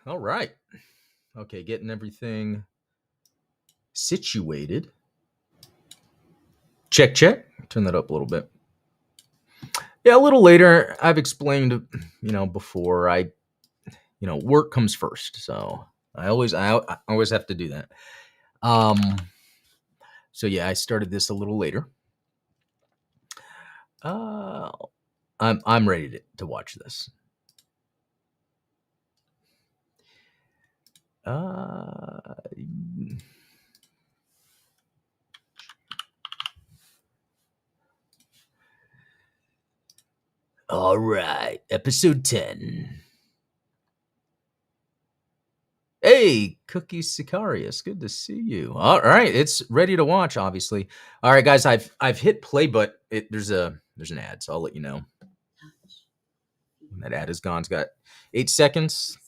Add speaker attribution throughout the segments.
Speaker 1: All right. Okay, getting everything situated. Check, check. Turn that up a little bit. Yeah, a little later. I've explained, before work comes first. So I always have to do that. So yeah, I started this a little later. I'm ready to watch this. All right, episode 10. Hey, Cookie Sicarius, good to see you. All right, it's ready to watch. Obviously, all right, guys. I've hit play, but there's an ad, so I'll let you know when that ad is gone. It's got 8 seconds.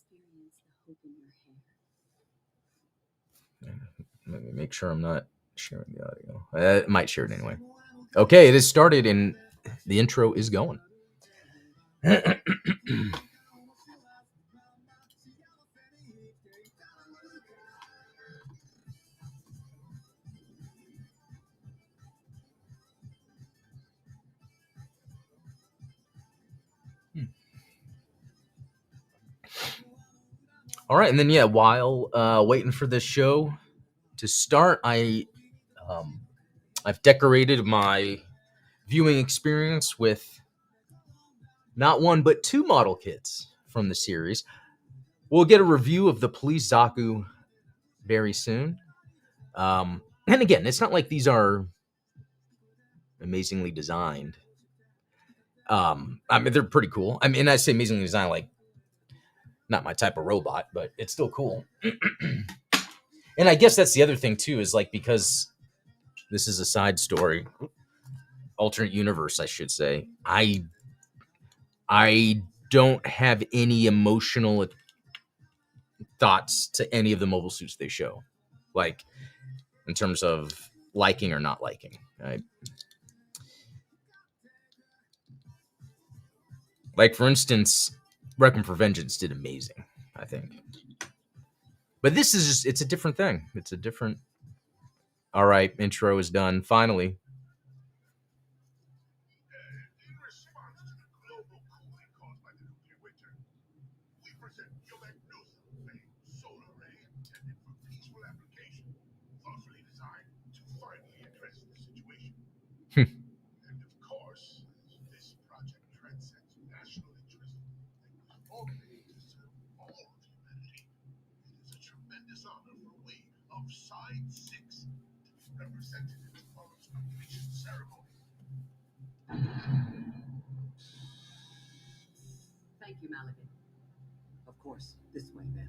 Speaker 1: Let me make sure I'm not sharing the audio. I might share it anyway. Okay, it has started, and the intro is going. All right, and then while waiting for this show to start, I've decorated my viewing experience with not one but 2 model kits from the series. We'll get a review of the Police Zaku very soon. And again, it's not like these are amazingly designed. I mean, they're pretty cool. I mean, I say amazingly designed, like not my type of robot, but it's still cool. And I guess that's the other thing too, is like, because this is a side story, alternate universe, I should say. I don't have any emotional thoughts to any of the mobile suits they show, like in terms of liking or not liking. Like, for instance, Requiem for Vengeance did amazing, I think. But this is just, it's a different thing. It's a different... All right, intro is done, finally.
Speaker 2: Thank you, Malibu. Of course, this way, ma'am.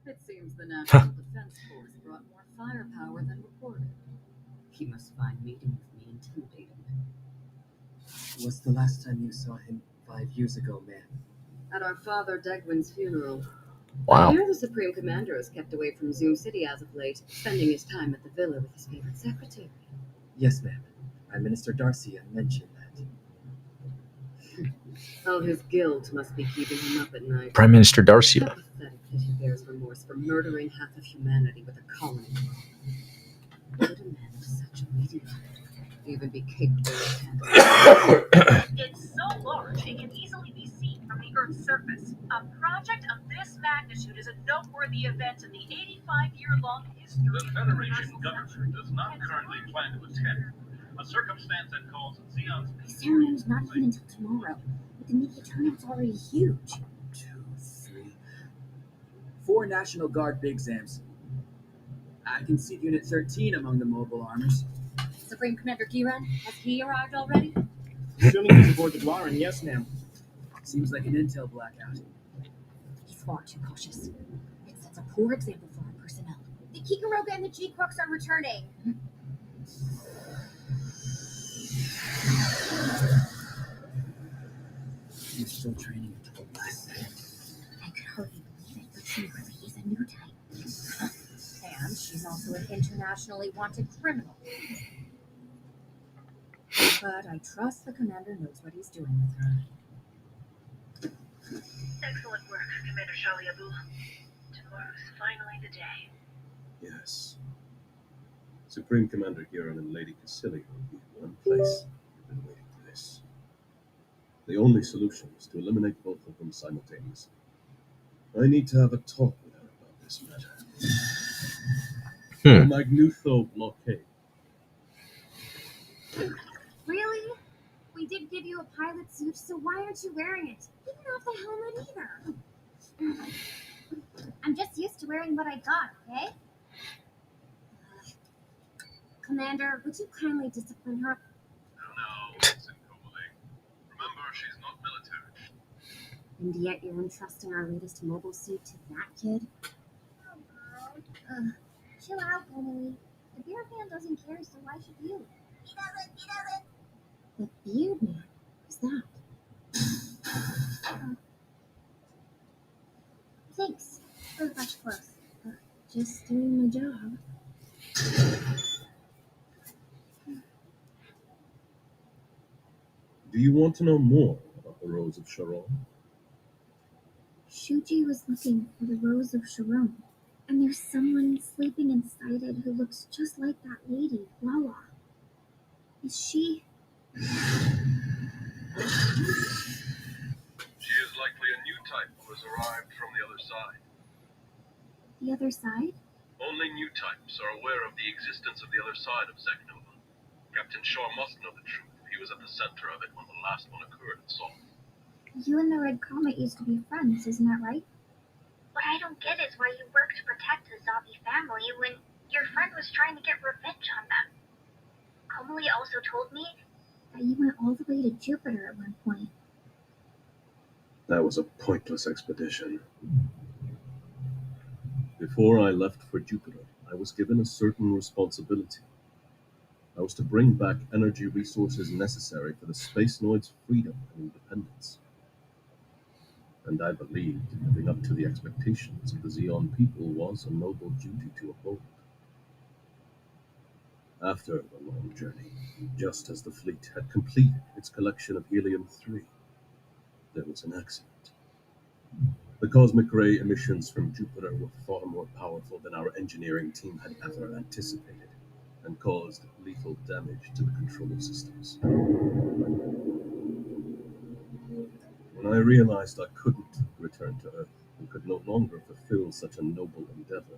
Speaker 2: It seems the National Defense Force brought more firepower than reported. He must find meeting with me intimidating. What's the last time you saw him? 5 years ago, ma'am. At our father Degwin's funeral.
Speaker 1: Wow.
Speaker 2: I hear the Supreme Commander is kept away from Zoom City as of late, spending his time at the villa with his favorite secretary. Yes, ma'am. Prime Minister Darcy mentioned that. Oh, his guilt must be keeping him up at night.
Speaker 1: Prime Minister Darcy.
Speaker 2: Pathetic that he bears remorse for murdering half of humanity with a colony. Would a man of such a media even be capable of handling?
Speaker 3: It's so large it can easily be seen from the Earth's surface. A project of this magnitude is a noteworthy event in the 85-year-long history.
Speaker 4: The Federation government does not currently plan to attend, a circumstance that calls Xeon's...
Speaker 5: The ceremony's not even until tomorrow, but the media turnout's already huge.
Speaker 2: 1, 2, 3, 4 National Guard big exams. I can see Unit 13 among the mobile armors.
Speaker 5: Supreme Commander Giran, has he arrived already?
Speaker 2: Assuming he's aboard the Dwaran, yes, ma'am. Seems like an intel blackout.
Speaker 5: He's far too cautious. It sets a poor example for our personnel. The Kikaroga and the GQuuuuuX are returning.
Speaker 2: He's still training until the last second.
Speaker 5: I could hardly believe it, but she really is a new type. And she's also an internationally wanted criminal. But I trust the commander knows what he's doing with her.
Speaker 3: Excellent work, Commander Shaliabu. Tomorrow's finally the day.
Speaker 6: Yes. Supreme Commander Giron and Lady Cassilia will be in one place. We've been waiting for this. The only solution is to eliminate both of them simultaneously. I need to have a talk with her about this matter. The Magnutho blockade.
Speaker 5: Really? We did give you a pilot suit, so why aren't you wearing it? You can have the helmet either. I'm just used to wearing what I got, okay? Commander, would you kindly discipline her?
Speaker 4: No, listen, Komali. Remember, she's not military.
Speaker 5: And yet you're entrusting our latest mobile suit to that kid? Chill out, Emily. The beard man doesn't care, so why should you? He doesn't. The beard man? Who's that? Thanks for the fresh clothes. Just doing my job.
Speaker 6: Do you want to know more about the Rose of Sharon?
Speaker 5: Shuji was looking for the Rose of Sharon, and there's someone sleeping inside it who looks just like that lady, Lala. Is she?
Speaker 4: She is likely a new type who has arrived from the other side.
Speaker 5: The other side?
Speaker 4: Only new types are aware of the existence of the other side of Zeknova. Captain Shaw must know the truth. He was at the center of it when the last one occurred and saw it.
Speaker 5: You and the Red Comet used to be friends, isn't that right?
Speaker 7: What I don't get is why you worked to protect the Zabi family when your friend was trying to get revenge on them. Komali also told me
Speaker 5: That you went all the way to Jupiter at one point.
Speaker 6: That was a pointless expedition. Before I left for Jupiter, I was given a certain responsibility. I was to bring back energy resources necessary for the Space Noid's freedom and independence. And I believed living up to the expectations of the Xeon people was a noble duty to uphold. After the long journey, just as the fleet had completed its collection of helium-3, there was an accident. The cosmic ray emissions from Jupiter were far more powerful than our engineering team had ever anticipated, and caused lethal damage to the control systems. When I realized I couldn't return to Earth and could no longer fulfill such a noble endeavor,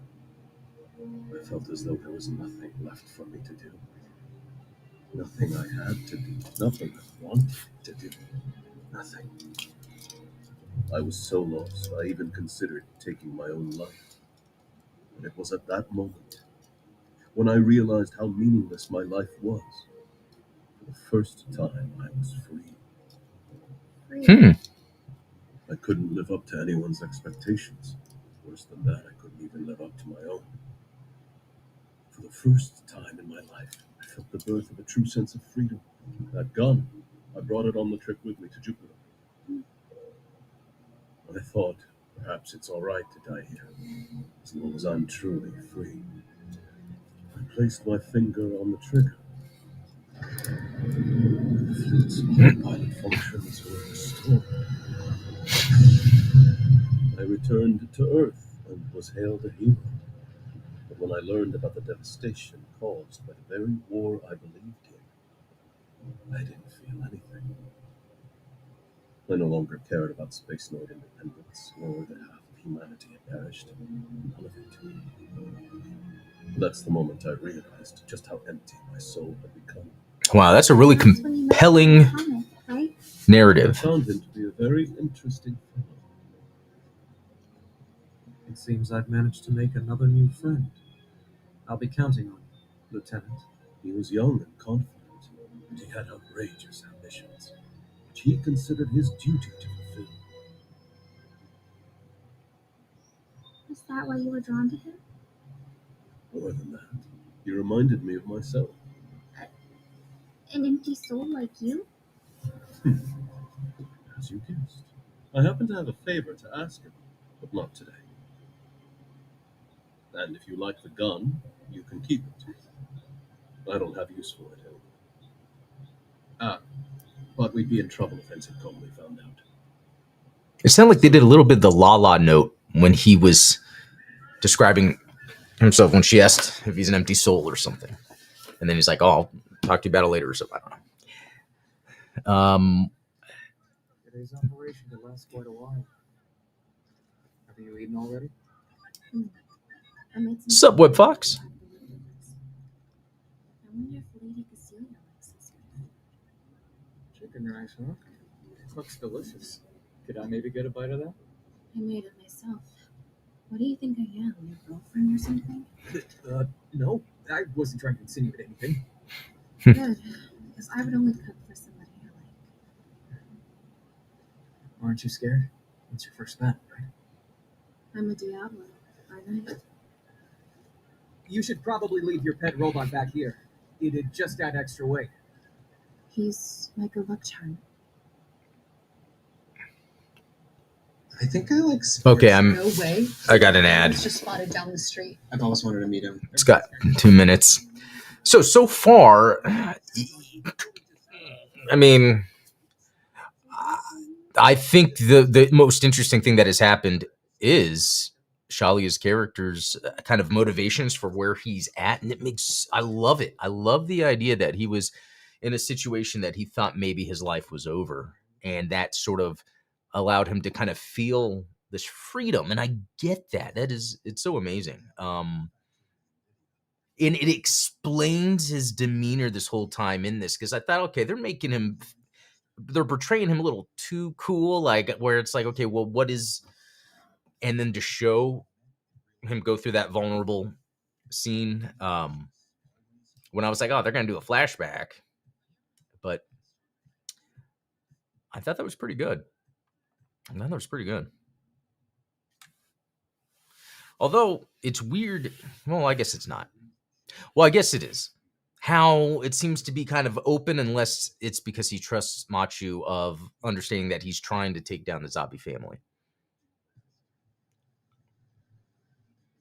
Speaker 6: I felt as though there was nothing left for me to do. Nothing I had to do, nothing I wanted to do, nothing. I was so lost, I even considered taking my own life. And it was at that moment, when I realized how meaningless my life was, for the first time I was free. I couldn't live up to anyone's expectations. Worse than that, I couldn't even live up to my own. For the first time in my life, I felt the birth of a true sense of freedom. That gun, I brought it on the trip with me to Jupiter. I thought, perhaps it's all right to die here, as long as I'm truly free. I placed my finger on the trigger. The fleet's autopilot functions were restored. I returned to Earth and was hailed a hero. But when I learned about the devastation caused by the very war I believed in, I didn't feel anything. I no longer cared about Space Noid independence, nor that half of humanity had perished. None of it. That's the moment I realized just how empty my soul had become.
Speaker 1: Wow, that's a really compelling
Speaker 6: I
Speaker 1: narrative.
Speaker 6: found him to be a very interesting fellow.
Speaker 2: It seems I've managed to make another new friend. I'll be counting on you, Lieutenant.
Speaker 6: He was young and confident, and he had outrageous ambitions, which he considered his duty to fulfill.
Speaker 5: Is that why you were drawn to him?
Speaker 6: More than that, he reminded me of myself.
Speaker 5: An empty soul like you?
Speaker 6: As you guessed. I happen to have a favor to ask him, but not today. And if you like the gun, you can keep it. I don't have use for it anymore. But we'd be in trouble if Ensign Comley found out.
Speaker 1: It sounded like they did a little bit of the La La note when he was describing himself when she asked if he's an empty soul or something. And then he's like, oh, I'll talk to you about it later or something. I don't know.
Speaker 2: Today's operation could last quite a while. Have you eaten already?
Speaker 5: I made some
Speaker 1: Sup, Web Fox?
Speaker 5: I wonder if Lady Cecilia likes this.
Speaker 2: Chicken rice, huh? Looks delicious. Could I maybe get a bite of that?
Speaker 5: I made it myself. What do you think I am, your girlfriend or something?
Speaker 2: No. I wasn't trying to insinuate anything.
Speaker 5: Good, because I would only cook for somebody I like.
Speaker 2: Aren't you scared? It's your first battle, right?
Speaker 5: I'm a Diablo, aren't I?
Speaker 2: You should probably leave your pet robot back here. It'd just add extra weight.
Speaker 5: He's like a luck charm.
Speaker 8: I think I like.
Speaker 1: Okay,
Speaker 9: No way.
Speaker 1: I got an ad.
Speaker 9: He's just spotted down the street.
Speaker 8: I've always wanted to meet him.
Speaker 1: It's got 2 minutes. So far, I mean, I think the most interesting thing that has happened is Shalia's character's kind of motivations for where he's at. And I love it. I love the idea that he was in a situation that he thought maybe his life was over. And that sort of allowed him to kind of feel this freedom. And I get that. It's so amazing. And it explains his demeanor this whole time in this, because I thought, okay, they're portraying him a little too cool, like where it's like, okay, well, what is, and then to show him go through that vulnerable scene, when I was like, oh, they're gonna do a flashback, but I thought that was pretty good. Although it's weird. Well, I guess it's not. Well, I guess it is. How it seems to be kind of open, unless it's because he trusts Machu of understanding that he's trying to take down the zombie family.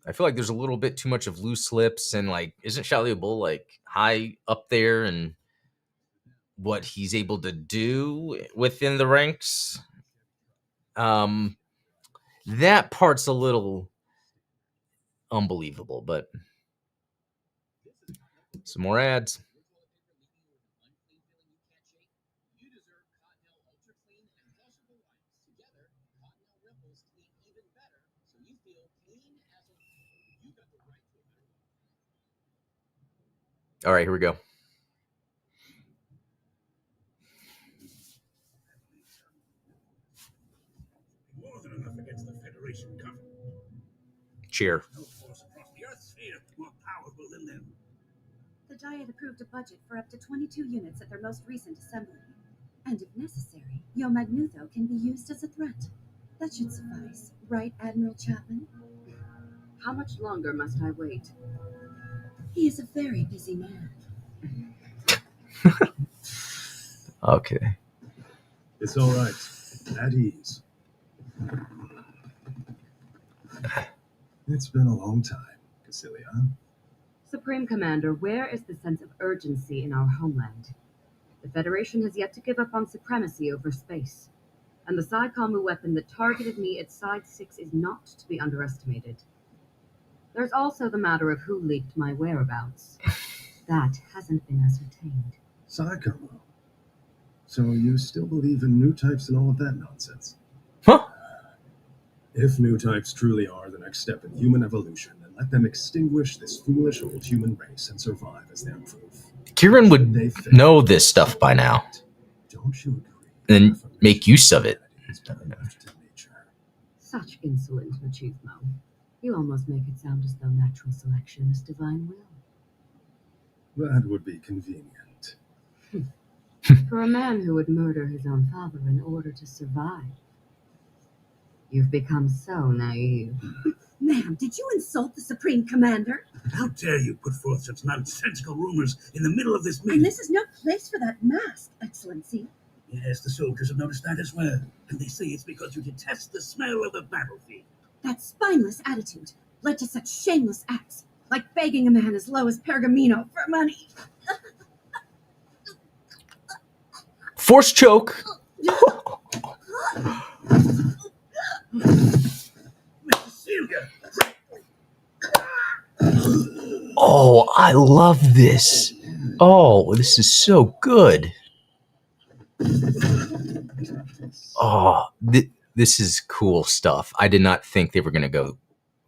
Speaker 1: I feel like there's a little bit too much of loose lips, and like, isn't Shalia Bull like high up there and what he's able to do within the ranks? That part's a little unbelievable, but some more ads. All right, here we go.
Speaker 10: More than enough against the Federation government.
Speaker 1: Cheer.
Speaker 10: No force across the Earth sphere more powerful than them.
Speaker 11: The Diet approved a budget for up to 22 units at their most recent assembly. And if necessary, Yo Magnutho can be used as a threat. That should suffice, right, Admiral Chapman?
Speaker 2: How much longer must I wait?
Speaker 11: He is a very busy man.
Speaker 1: Okay.
Speaker 6: It's all right. At ease. It's been a long time, Cecilia.
Speaker 2: Supreme Commander, where is the sense of urgency in our homeland? The Federation has yet to give up on supremacy over space. And the Psycommu weapon that targeted me at Side 6 is not to be underestimated. There's also the matter of who leaked my whereabouts. That hasn't been ascertained.
Speaker 6: Psycommu. So you still believe in new types and all of that nonsense?
Speaker 1: Huh?
Speaker 6: If new types truly are the next step in human evolution, then let them extinguish this foolish old human race and survive as their proof.
Speaker 1: Kieran would know this stuff by now.
Speaker 6: Don't you agree?
Speaker 1: And make use of it.
Speaker 2: Such insolent machismo. You almost make it sound as though natural selection is divine will.
Speaker 6: That would be convenient.
Speaker 2: For a man who would murder his own father in order to survive. You've become so naive.
Speaker 11: Ma'am, did you insult the Supreme Commander?
Speaker 10: How dare you put forth such nonsensical rumors in the middle of this
Speaker 11: And
Speaker 10: meeting?
Speaker 11: this is no place for that mask, Excellency.
Speaker 10: Yes, the soldiers have noticed that as well. And they say it's because you detest the smell of the battlefield.
Speaker 11: That spineless attitude led to such shameless acts, like begging a man as low as Pergamino for money.
Speaker 1: Force choke. love this. Oh, this is so good. Oh, this is cool stuff. I did not think they were going to go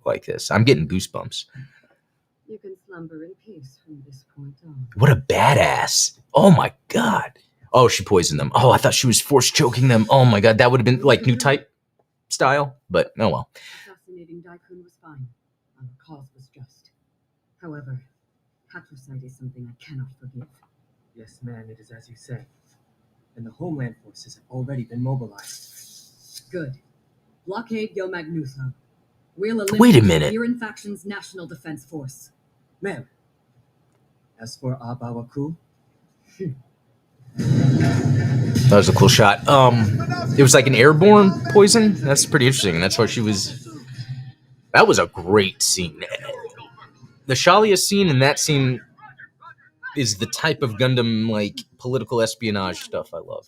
Speaker 1: like this. I'm getting goosebumps.
Speaker 2: You can slumber in peace from this point on.
Speaker 1: What a badass. Oh my god. Oh, she poisoned them. Oh, I thought she was force choking them. Oh my god, that would have been like new type style, but oh well.
Speaker 2: Assassinating Daikun was fine. Our cause was just. However, patricide is something I cannot forgive.
Speaker 9: Yes, ma'am, it is as you say. And the Homeland Forces have already been mobilized.
Speaker 2: Good. Blockade Yo-Magnutho. We'll
Speaker 1: Wait a
Speaker 2: eliminate
Speaker 1: minute.
Speaker 2: the Iran faction's National Defense Force.
Speaker 9: Ma'am, as for Abawaku,
Speaker 1: That was a cool shot. It was like an airborne poison. That's pretty interesting. That's why she was. That was a great scene. The Shalia scene and that scene is the type of Gundam like political espionage stuff I love.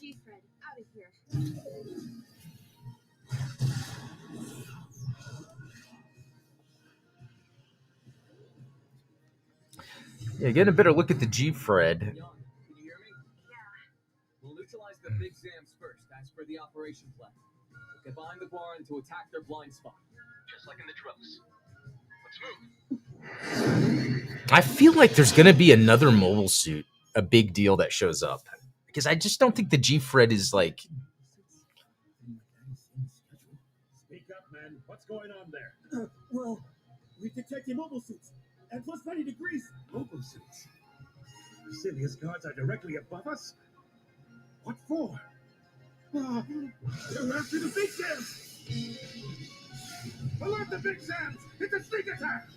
Speaker 1: Yeah, getting a better look at the G-Fred.
Speaker 12: Can you hear me? Yeah. We'll neutralize the big Zams first, as per the operation plan. We'll get behind the Guaran to attack their blind spot.
Speaker 4: Just like in the drills. Let's move.
Speaker 1: I feel like there's going to be another mobile suit, a big deal that shows up. Because I just don't think the G-Fred is like...
Speaker 10: Speak up, man. What's going on there? Well, we detected mobile suits. At plus 90 degrees. Mobile suits? Cilia's guards are directly above us? What for? They're after the Big Zams! Alert the Big Zams! It's a sneak attack!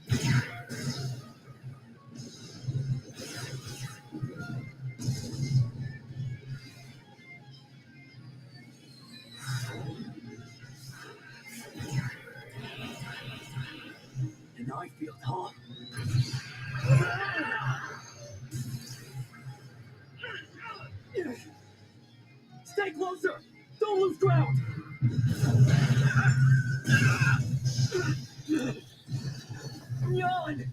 Speaker 9: and I feel calm. Stay closer! Don't lose ground! Yawn!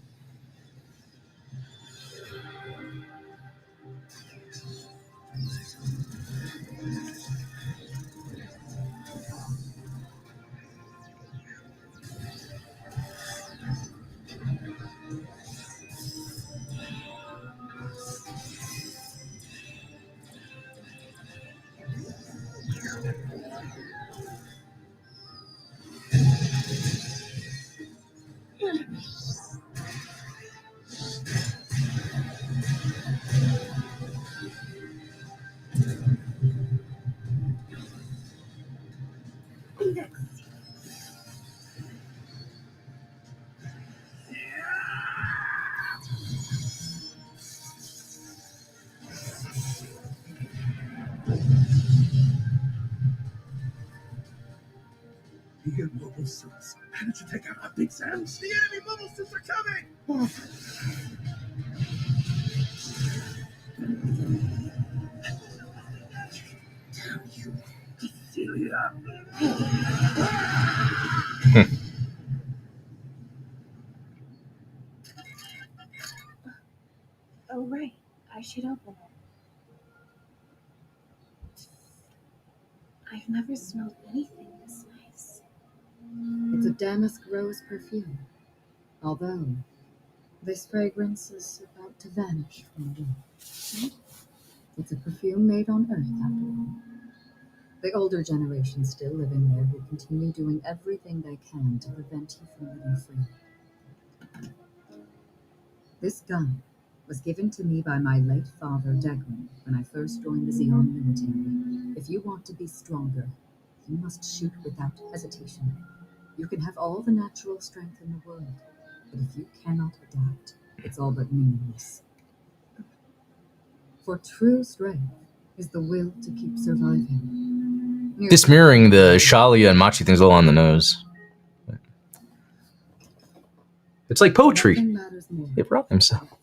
Speaker 10: The mobile suits. How did you take out our Big Zams? The enemy mobile suits are coming! Damn you, Celia.
Speaker 5: Oh, right. I should open it. I've never smelled anything this nice.
Speaker 2: It's a damask rose perfume. Although, this fragrance is about to vanish from the world. It's a perfume made on Earth, after all. The older generation still living there will continue doing everything they can to prevent you from living free. This gun was given to me by my late father, Degran, when I first joined the Xeon military. If you want to be stronger, you must shoot without hesitation. You can have all the natural strength in the world, but if you cannot adapt, it's all but meaningless. For true strength is the will to keep surviving.
Speaker 1: This mirroring the Shalia and Machi thing's a little on the nose. It's like poetry.
Speaker 2: Nothing matters more
Speaker 1: It rhymes.
Speaker 2: than strength.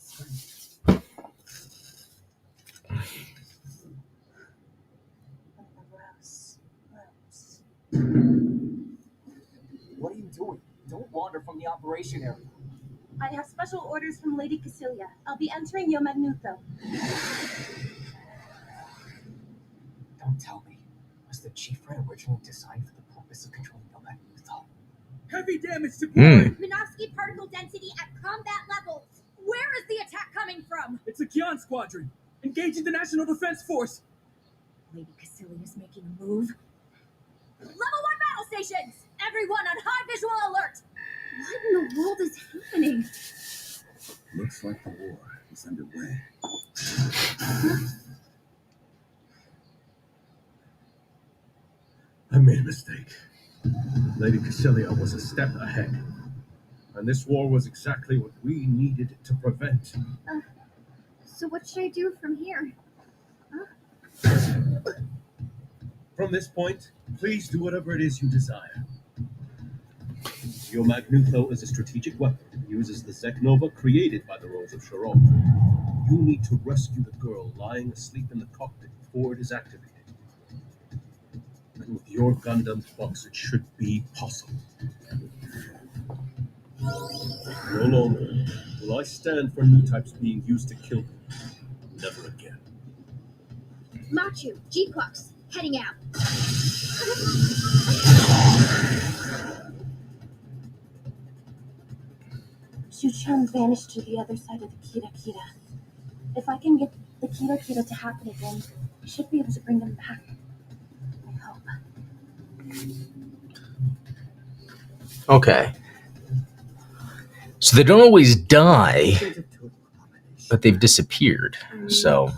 Speaker 9: What are you doing? Don't wander from the operation area.
Speaker 11: I have special orders from Lady Cassilia. I'll be entering Yo Magnuto.
Speaker 9: Don't tell me. Was the chief red originally designed for the purpose of controlling Yo Magnuto?
Speaker 10: Heavy damage to Boring!
Speaker 5: Minovsky particle density at combat levels. Where is the attack coming from?
Speaker 10: It's a Kion squadron. Engaging the National Defense Force.
Speaker 5: Lady Cassilia is making a move. Level 1 battle stations! Everyone on high visual alert! What in the world is happening?
Speaker 6: Looks like the war is underway. I made a mistake. Lady Cassilia was a step ahead. And this war was exactly what we needed to prevent.
Speaker 5: So what should I do from here?
Speaker 6: From this point, please do whatever it is you desire. Yo Magnuto is a strategic weapon that uses the Zeknova created by the Rose of Sharon. You need to rescue the girl lying asleep in the cockpit before it is activated. And with your Gundam box, it should be possible. No longer will I stand for new types being used to kill me. Never again.
Speaker 5: Machu, GQuuuuuX, heading out.
Speaker 11: Shu-chan vanished to the other side of the Kira. If I can get the Kira to happen again, I should be able to bring them back. I hope.
Speaker 1: Okay. So they don't always die, but they've disappeared. So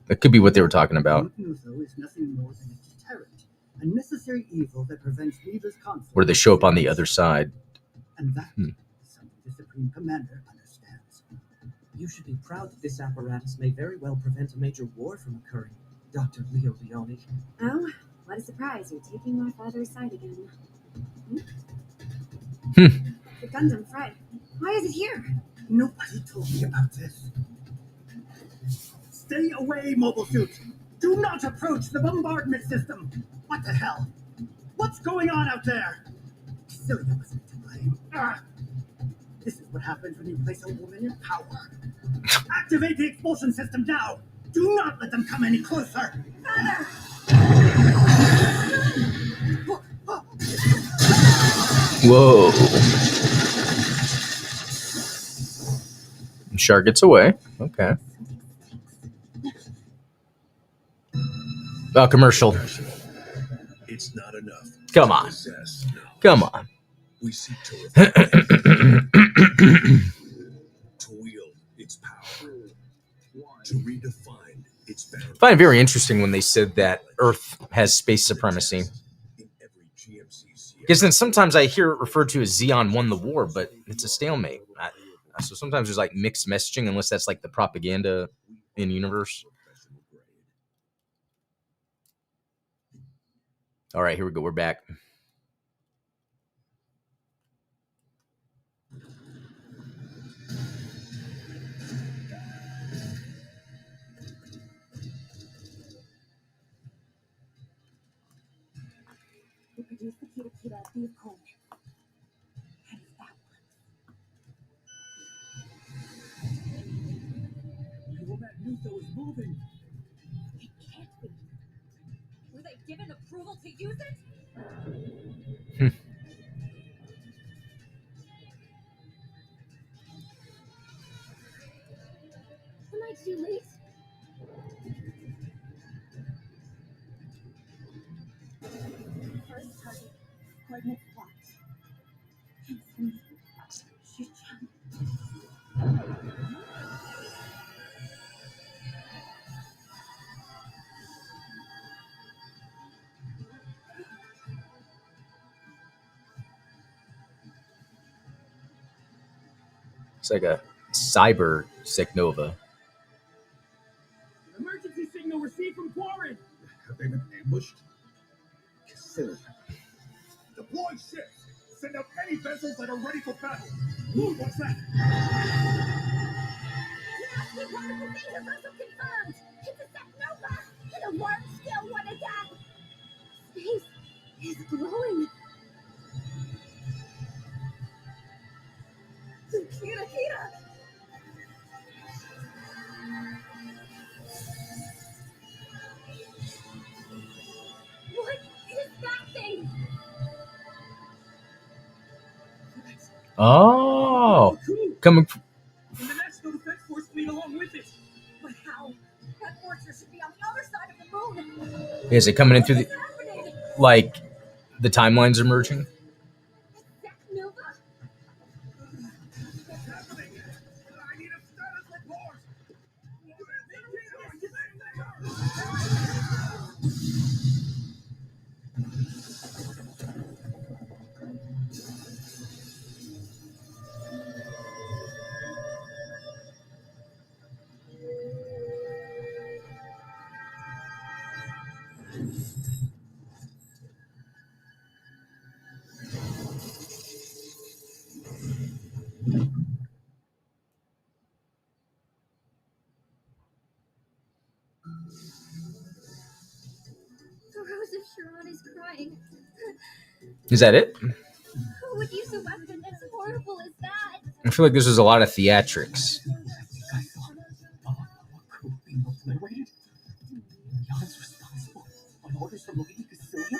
Speaker 1: that could be what they were talking about.
Speaker 2: Magnuto is nothing more than a deterrent, a necessary evil that prevents needless conflict.
Speaker 1: Where they show up on the other side.
Speaker 2: And that is something the Supreme Commander understands.
Speaker 9: You should be proud that this apparatus may very well prevent a major war from occurring, Dr. Leo Leone.
Speaker 11: Oh, what a surprise. You're taking my father's side again. The Gundam, Fred. Why is it here?
Speaker 10: Nobody told me about this. Stay away, mobile suit. Do not approach the bombardment system. What the hell? What's going on out there? Cassilia wasn't to blame. This is what happens when you place a woman in power. Activate the expulsion system now. Do not let them come any closer.
Speaker 5: Father!
Speaker 1: Whoa. Shark gets away. Okay. Commercial.
Speaker 6: It's not enough.
Speaker 1: Come on. Come on.
Speaker 6: We seek to wield its power, to redefine its boundaries.
Speaker 1: I find it very interesting when they said that Earth has space supremacy. Because then sometimes I hear it referred to as Zeon won the war, but it's a stalemate. So sometimes there's like mixed messaging, unless that's like the propaganda in universe. All right, here we go. We're back.
Speaker 11: We produce the Kira at the cold. And it's that
Speaker 10: Yo Magnuto is moving.
Speaker 5: It can't be. Were they given approval to use it? Am I too late?
Speaker 11: first target. Coordinates blocked. It's me. Shu-chan.
Speaker 1: It's like a cyber Zeknova.
Speaker 10: Emergency signal received from Quarren.
Speaker 6: Have they been ambushed?
Speaker 10: Cassilia. Deploy ships. Send out any vessels that are ready for battle. Ooh, what's that?
Speaker 5: Nasty particle danger vessel confirmed! It's a Zeknova! And a large-scale one at that! Space is glowing! The Kira
Speaker 1: Oh, coming.
Speaker 9: And the National Defense Force fleet along with it. But how? That fortress should be on the other side of the moon.
Speaker 1: Is it coming in through the, like, the timelines are merging?
Speaker 5: The Rose of Sharon is crying.
Speaker 1: Is that it?
Speaker 5: Who would use a weapon as horrible as that?
Speaker 1: I feel like this was a lot of theatrics.
Speaker 12: Being obliterated? Jan's responsible on orders from Lady Cecilia?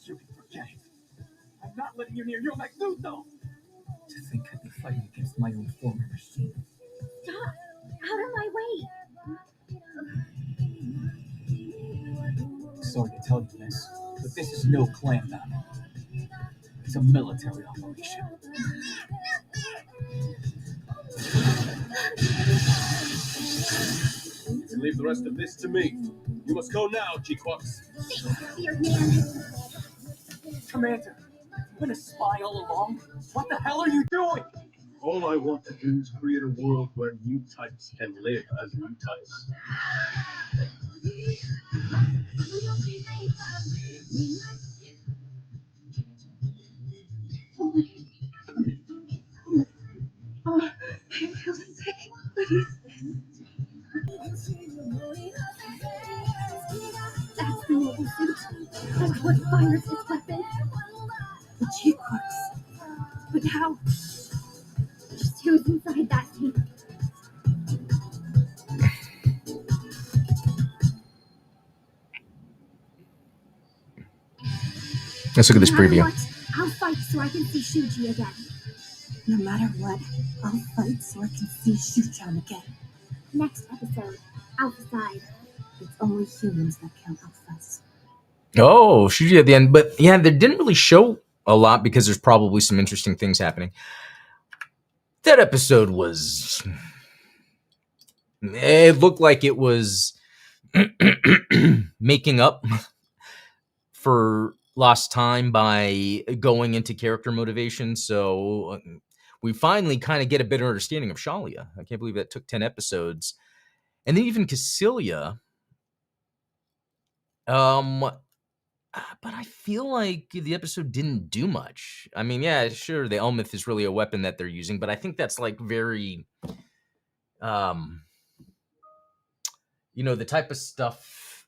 Speaker 12: You can forget it. I'm not letting you near your Magnuto! To think I'd be fighting against my own former machine.
Speaker 5: Stop! Out of my way!
Speaker 12: Sorry to tell you this, but this is no clan battle. It's a military operation.
Speaker 6: You leave the rest of this to me. You must go now, GQuuuuuuX.
Speaker 5: Feared man.
Speaker 12: Commander, you've been a spy all along? What the hell are you doing?
Speaker 6: All I want to do is create a world where new types can live as new types.
Speaker 11: I feel sick. Please.
Speaker 5: That's the mobile suit. That's what fires his weapon.
Speaker 11: The GQuuuuuuX.
Speaker 5: But how? Just who's inside that tank?
Speaker 1: Let's look at this
Speaker 5: No matter
Speaker 1: preview.
Speaker 5: what, I'll fight so I can see Shuji again.
Speaker 11: No matter what, I'll fight so I can see Shuchan again.
Speaker 5: Next episode, Alpha Side.
Speaker 11: It's only humans that count alphas.
Speaker 1: Oh, Shuji at the end. But yeah, they didn't really show a lot because there's probably some interesting things happening. That episode was... It looked like it was making up for lost time by going into character motivation. So we finally kind of get a better understanding of Shalia. I can't believe that took 10 episodes. And then even Cecilia. But I feel like the episode didn't do much. I mean, yeah, sure, the Elmith is really a weapon that they're using, but I think that's like very, the type of stuff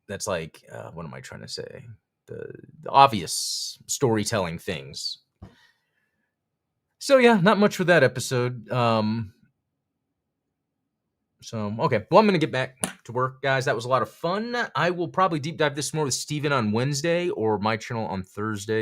Speaker 1: that's like, what am I trying to say? The obvious storytelling things. So yeah, not much for that episode. So, okay. Well, I'm going to get back to work, guys. That was a lot of fun. I will probably deep dive this more with Steven on Wednesday or my channel on Thursday.